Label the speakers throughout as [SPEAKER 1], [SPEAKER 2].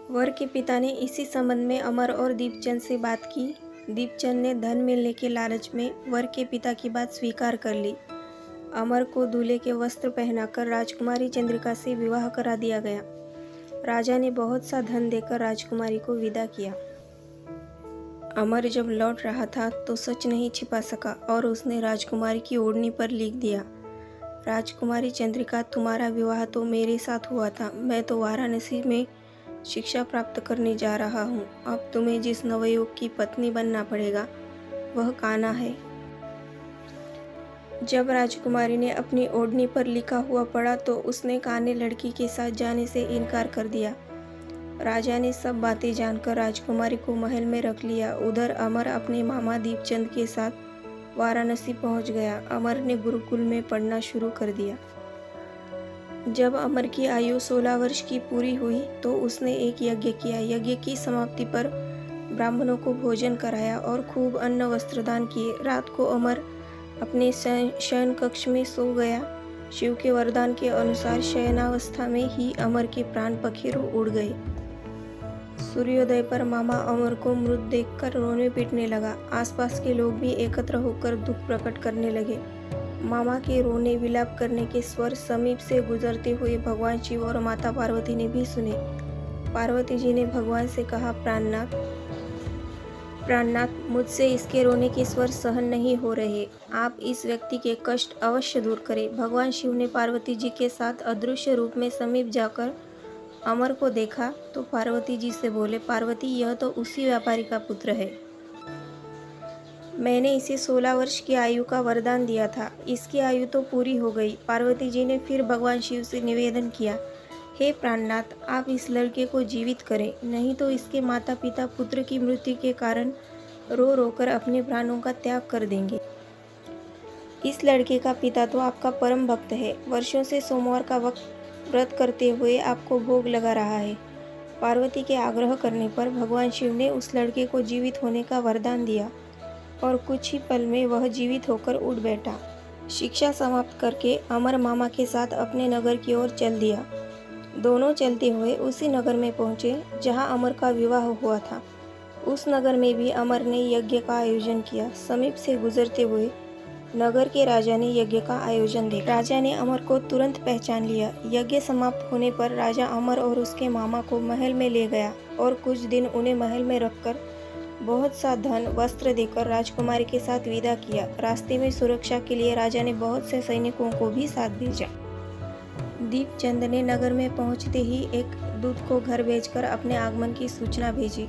[SPEAKER 1] वर के पिता ने इसी संबंध में अमर और दीपचंद से बात की। दीपचंद ने धन मिलने के लालच में वर के पिता की बात स्वीकार कर ली। अमर को दूल्हे के वस्त्र पहनाकर राजकुमारी चंद्रिका से विवाह करा दिया गया। राजा ने बहुत सा धन देकर राजकुमारी को विदा किया। अमर जब लौट रहा था तो सच नहीं छिपा सका और उसने राजकुमारी की ओढ़नी पर लिख दिया, राजकुमारी चंद्रिका, तुम्हारा विवाह तो मेरे साथ हुआ था। मैं तो वाराणसी में शिक्षा प्राप्त करने जा रहा हूँ। अब तुम्हें जिस नवयुवक की पत्नी बनना पड़ेगा वह कान्हा है। जब राजकुमारी ने अपनी ओढ़नी पर लिखा हुआ पढ़ा तो उसने कान्हे लड़की के साथ जाने से इनकार कर दिया। राजा ने सब बातें जानकर राजकुमारी को महल में रख लिया। उधर अमर अपने मामा दीपचंद के साथ वाराणसी पहुंच गया। अमर ने गुरुकुल में पढ़ना शुरू कर दिया। जब अमर की आयु 16 वर्ष की पूरी हुई तो उसने एक यज्ञ किया। यज्ञ की समाप्ति पर ब्राह्मणों को भोजन कराया और खूब अन्न वस्त्र दान किए। रात को अमर अपने शयन कक्ष में सो गया। शिव के वरदान के अनुसार शयनावस्था में ही अमर के प्राण पखेरु उड़ गए। सूर्योदय पर मामा अमर को मृत देखकर रोने पीटने लगा। आसपास के लोग भी एकत्र होकर दुख प्रकट करने लगे। मामा के रोने विलाप करने के स्वर समीप से गुजरते हुए भगवान शिव और माता पार्वती ने भी सुने। पार्वती जी ने भगवान से कहा, प्राणनाथ, मुझसे इसके रोने के स्वर सहन नहीं हो रहे। आप इस व्यक्ति के कष्ट अवश्य दूर करें। भगवान शिव ने पार्वती जी के साथ अदृश्य रूप में समीप जाकर अमर को देखा तो पार्वती जी से बोले, पार्वती, यह तो उसी व्यापारी का पुत्र है। मैंने इसे 16 वर्ष की आयु का वरदान दिया था। इसकी आयु तो पूरी हो गई। पार्वती जी ने फिर भगवान शिव से निवेदन किया, हे प्राणनाथ, आप इस लड़के को जीवित करें, नहीं तो इसके माता पिता पुत्र की मृत्यु के कारण रो रो कर अपने प्राणों का त्याग कर देंगे। इस लड़के का पिता तो आपका परम भक्त है। वर्षों से सोमवार का व्रत करते हुए आपको भोग लगा रहा है। पार्वती के आग्रह करने पर भगवान शिव ने उस लड़के को जीवित होने का वरदान दिया और कुछ ही पल में वह जीवित होकर उठ बैठा। शिक्षा समाप्त करके अमर मामा के साथ अपने नगर की ओर चल दिया। दोनों चलते हुए उसी नगर में पहुंचे जहां अमर का विवाह हुआ था। उस नगर में भी अमर ने यज्ञ का आयोजन किया। समीप से गुजरते हुए नगर के राजा ने यज्ञ का आयोजन देखा। राजा ने अमर को तुरंत पहचान लिया। यज्ञ समाप्त होने पर राजा अमर और उसके मामा को महल में ले गया और कुछ दिन उन्हें महल में रखकर बहुत सा धन वस्त्र देकर राजकुमारी के साथ विदा किया। रास्ते में सुरक्षा के लिए राजा ने बहुत से सैनिकों को भी साथ भेजा। दीपचंद ने नगर में पहुंचते ही एक दूत को घर भेजकर अपने आगमन की सूचना भेजी।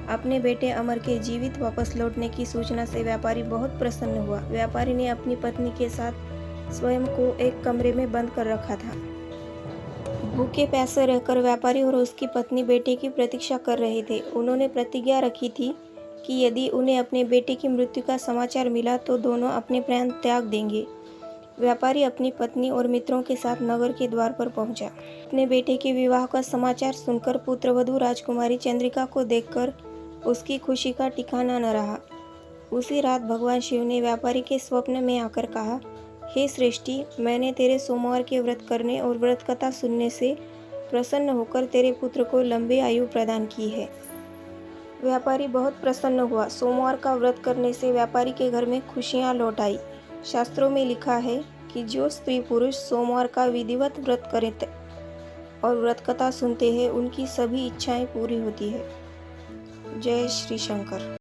[SPEAKER 1] अपने बेटे अमर के जीवित वापस लौटने की सूचना से व्यापारी बहुत प्रसन्न हुआ। व्यापारी ने अपनी पत्नी के साथ स्वयं को एक कमरे में बंद कर रखा था। भूखे प्यासे रहकर व्यापारी और उसकी पत्नी बेटे की प्रतीक्षा कर रहे थे। उन्होंने प्रतिज्ञा रखी थी कि यदि उन्हें अपने बेटे की मृत्यु का समाचार मिला तो दोनों अपने प्राण त्याग देंगे। व्यापारी अपनी पत्नी और मित्रों के साथ नगर के द्वार पर पहुंचा। अपने बेटे के विवाह का समाचार सुनकर पुत्रवधू राजकुमारी चंद्रिका को देखकर उसकी खुशी का ठिकाना न रहा। उसी रात भगवान शिव ने व्यापारी के स्वप्न में आकर कहा, हे श्रेष्ठी, मैंने तेरे सोमवार के व्रत करने और व्रत कथा सुनने से प्रसन्न होकर तेरे पुत्र को लंबी आयु प्रदान की है। व्यापारी बहुत प्रसन्न हुआ। सोमवार का व्रत करने से व्यापारी के घर में खुशियां लौट आई। शास्त्रों में लिखा है कि जो स्त्री पुरुष सोमवार का विधिवत व्रत करते और व्रत कथा सुनते हैं उनकी सभी इच्छाएं पूरी होती है। जय श्री शंकर।